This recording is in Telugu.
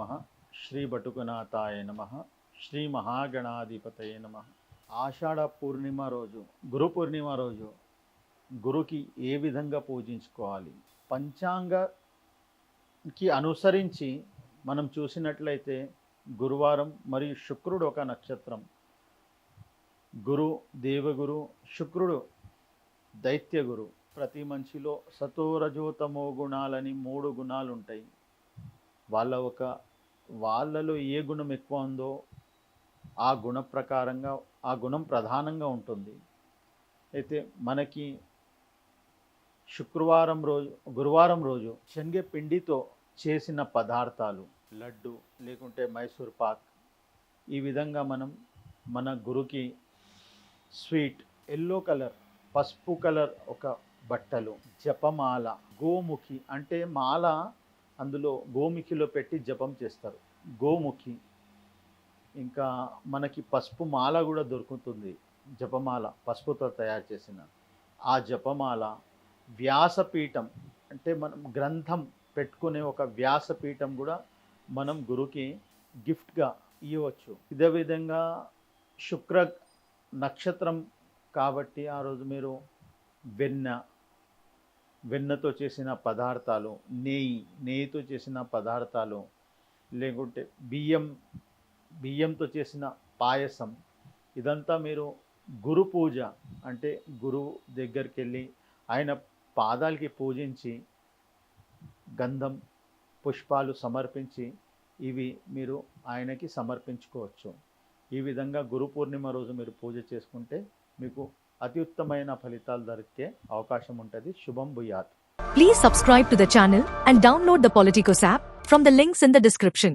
నమః, శ్రీ బటుకునాథాయ నమః, శ్రీ మహాగణాధిపతయే నమః. ఆషాఢ పూర్ణిమ రోజు, గురు పూర్ణిమ రోజు గురుకి ఏ విధంగా పూజించుకోవాలి? పంచాంగకి అనుసరించి మనం చూసినట్లయితే గురువారం మరియు శుక్రుడు ఒక నక్షత్రం. గురు దేవగురు, శుక్రుడు దైత్యగురు. ప్రతి మనిషిలో సతోరజోతమో గుణాలని 3 గుణాలు ఉంటాయి. వాళ్ళలో ఏ గుణం ఎక్కువ ఉందో ఆ గుణ ప్రకారంగా ఆ గుణం ప్రధానంగా ఉంటుంది. అయితే మనకి గురువారం రోజు శనగపిండితో చేసిన పదార్థాలు, లడ్డు లేకుంటే మైసూర్ పాక్, ఈ విధంగా మనం మన గురుకి స్వీట్, ఎల్లో కలర్, పసుపు కలర్ ఒక బట్టలు, జపమాల, గోముఖి అంటే మాల అందులో గోముఖిలో పెట్టి జపం చేస్తారు, గోముఖి. ఇంకా మనకి పసుపు మాల కూడా దొరుకుతుంది, జపమాల పసుపుతో తయారు చేసిన ఆ జపమాల, వ్యాసపీఠం అంటే మనం గ్రంథం పెట్టుకునే ఒక వ్యాసపీఠం కూడా మనం గురుకి గిఫ్ట్గా ఇవ్వచ్చు. ఇదే విధంగా శుక్ర నక్షత్రం కాబట్టి ఆ రోజు మీరు వెన్నతో చేసిన పదార్థాలు, నెయ్యితో చేసిన పదార్థాలు, లేకుంటే బియ్యంతో చేసిన పాయసం, ఇదంతా మీరు గురు పూజ అంటే గురువు దగ్గరికి వెళ్ళి ఆయన పాదాలకి పూజించి గంధం పుష్పాలు సమర్పించి ఇవి మీరు ఆయనకి సమర్పించుకోవచ్చు. ఈ విధంగా గురు పూర్ణిమ రోజు మీరు పూజ చేసుకుంటే మీకు అత్యుత్తమైన ఫలితాలు దొరికే అవకాశం ఉంటుంది. శుభం భూయాత్. Please subscribe to the channel and download the Politicos app from the links in the description.